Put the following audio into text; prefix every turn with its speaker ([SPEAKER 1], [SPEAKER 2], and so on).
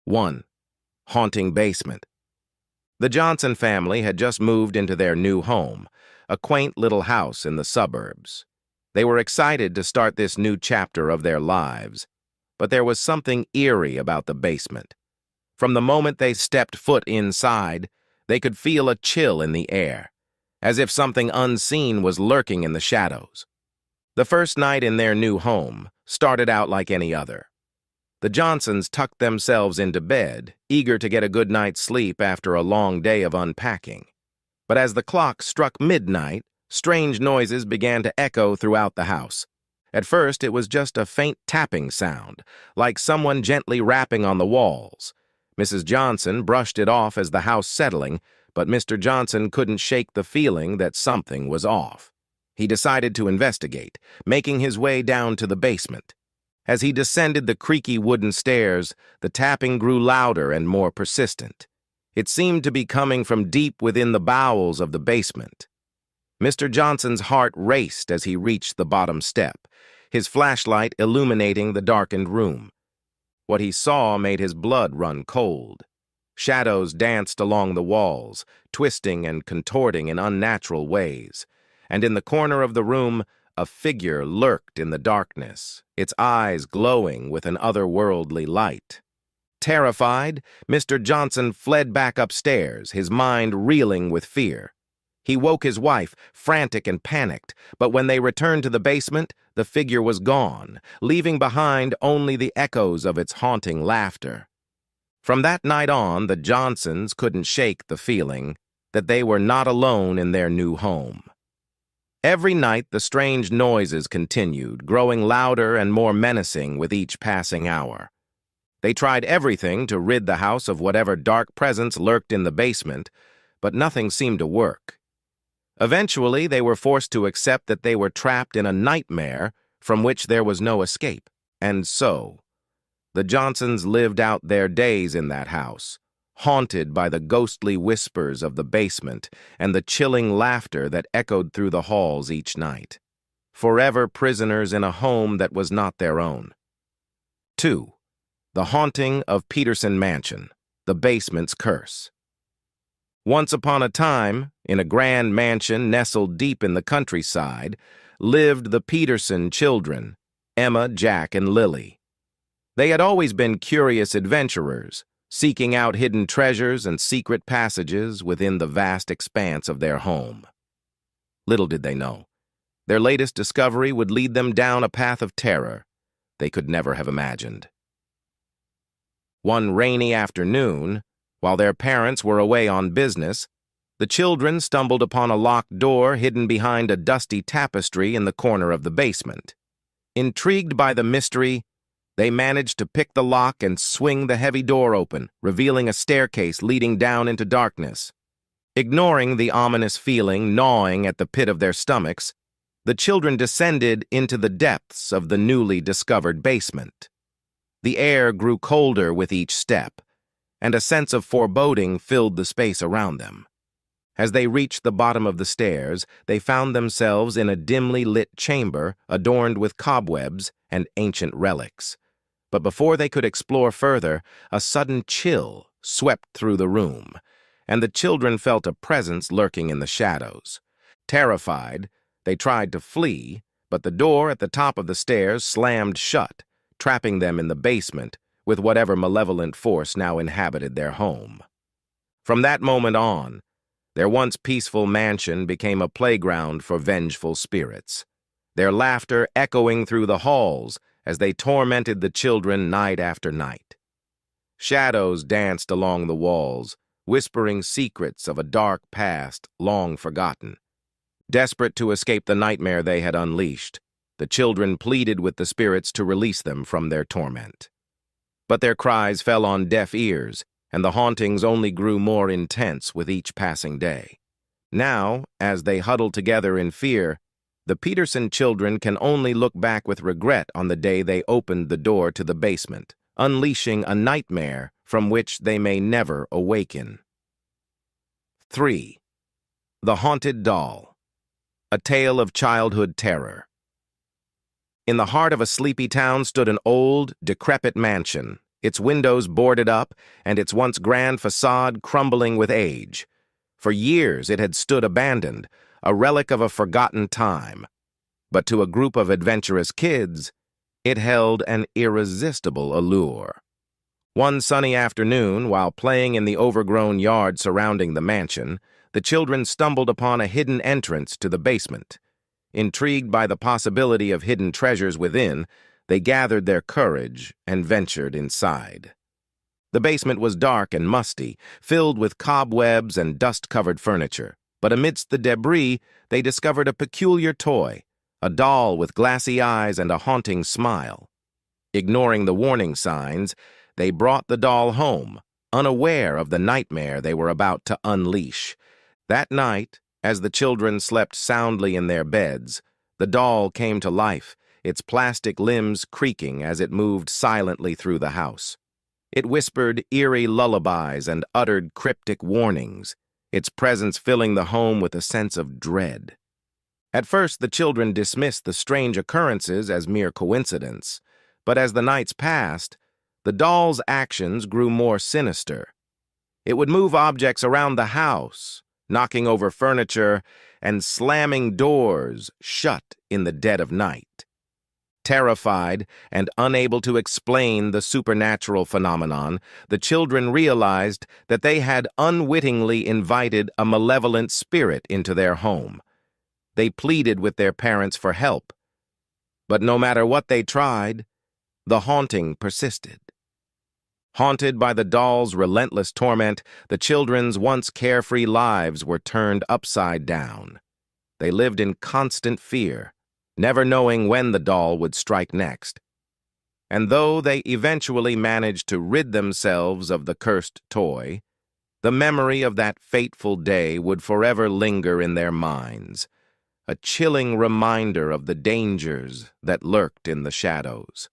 [SPEAKER 1] 1. Haunting Basement. The Johnson family had just moved into their new home, a quaint little house in the suburbs. They were excited to start this new chapter of their lives, but there was something eerie about the basement. From the moment they stepped foot inside, they could feel a chill in the air, as if something unseen was lurking in the shadows. The first night in their new home started out like any other. The Johnsons tucked themselves into bed, eager to get a good night's sleep after a long day of unpacking. But as the clock struck midnight, strange noises began to echo throughout the house. At first, it was just a faint tapping sound, like someone gently rapping on the walls. Mrs. Johnson brushed it off as the house settling, but Mr. Johnson couldn't shake the feeling that something was off. He decided to investigate, making his way down to the basement. As he descended the creaky wooden stairs, the tapping grew louder and more persistent. It seemed to be coming from deep within the bowels of the basement. Mr. Johnson's heart raced as he reached the bottom step, his flashlight illuminating the darkened room. What he saw made his blood run cold. Shadows danced along the walls, twisting and contorting in unnatural ways, and in the corner of the room, a figure lurked in the darkness, its eyes glowing with an otherworldly light. Terrified, Mr. Johnson fled back upstairs, his mind reeling with fear. He woke his wife, frantic and panicked, but when they returned to the basement, the figure was gone, leaving behind only the echoes of its haunting laughter. From that night on, the Johnsons couldn't shake the feeling that they were not alone in their new home. Every night, the strange noises continued, growing louder and more menacing with each passing hour. They tried everything to rid the house of whatever dark presence lurked in the basement, but nothing seemed to work. Eventually, they were forced to accept that they were trapped in a nightmare from which there was no escape. And so, the Johnsons lived out their days in that house, haunted by the ghostly whispers of the basement and the chilling laughter that echoed through the halls each night, forever prisoners in a home that was not their own. 2. The Haunting of Peterson Mansion, the Basement's Curse. Once upon a time, in a grand mansion nestled deep in the countryside, lived the Peterson children, Emma, Jack, and Lily. They had always been curious adventurers, seeking out hidden treasures and secret passages within the vast expanse of their home. Little did they know, their latest discovery would lead them down a path of terror they could never have imagined. One rainy afternoon, while their parents were away on business, the children stumbled upon a locked door hidden behind a dusty tapestry in the corner of the basement. Intrigued by the mystery, they managed to pick the lock and swing the heavy door open, revealing a staircase leading down into darkness. Ignoring the ominous feeling gnawing at the pit of their stomachs, the children descended into the depths of the newly discovered basement. The air grew colder with each step, and a sense of foreboding filled the space around them. As they reached the bottom of the stairs, they found themselves in a dimly lit chamber adorned with cobwebs and ancient relics. But before they could explore further, a sudden chill swept through the room, and the children felt a presence lurking in the shadows. Terrified, they tried to flee, but the door at the top of the stairs slammed shut, trapping them in the basement with whatever malevolent force now inhabited their home. From that moment on, their once peaceful mansion became a playground for vengeful spirits, their laughter echoing through the halls as they tormented the children night after night. Shadows danced along the walls, whispering secrets of a dark past long forgotten. Desperate to escape the nightmare they had unleashed, the children pleaded with the spirits to release them from their torment. But their cries fell on deaf ears, and the hauntings only grew more intense with each passing day. Now, as they huddle together in fear, the Peterson children can only look back with regret on the day they opened the door to the basement, unleashing a nightmare from which they may never awaken. 3. The Haunted Doll, a tale of childhood terror. In the heart of a sleepy town stood an old, decrepit mansion, its windows boarded up and its once grand facade crumbling with age. For years it had stood abandoned, a relic of a forgotten time. But to a group of adventurous kids, it held an irresistible allure. One sunny afternoon, while playing in the overgrown yard surrounding the mansion, the children stumbled upon a hidden entrance to the basement. Intrigued by the possibility of hidden treasures within, they gathered their courage and ventured inside. The basement was dark and musty, filled with cobwebs and dust-covered furniture, but amidst the debris they discovered a peculiar toy, a doll with glassy eyes and a haunting smile. Ignoring the warning signs, they brought the doll home, unaware of the nightmare they were about to unleash. That night, as the children slept soundly in their beds, the doll came to life, its plastic limbs creaking as it moved silently through the house. It whispered eerie lullabies and uttered cryptic warnings, its presence filling the home with a sense of dread. At first, the children dismissed the strange occurrences as mere coincidence, but as the nights passed, the doll's actions grew more sinister. It would move objects around the house, knocking over furniture and slamming doors shut in the dead of night. Terrified and unable to explain the supernatural phenomenon, the children realized that they had unwittingly invited a malevolent spirit into their home. They pleaded with their parents for help, but no matter what they tried, the haunting persisted. Haunted by the doll's relentless torment, the children's once carefree lives were turned upside down. They lived in constant fear, never knowing when the doll would strike next. And though they eventually managed to rid themselves of the cursed toy, the memory of that fateful day would forever linger in their minds, a chilling reminder of the dangers that lurked in the shadows.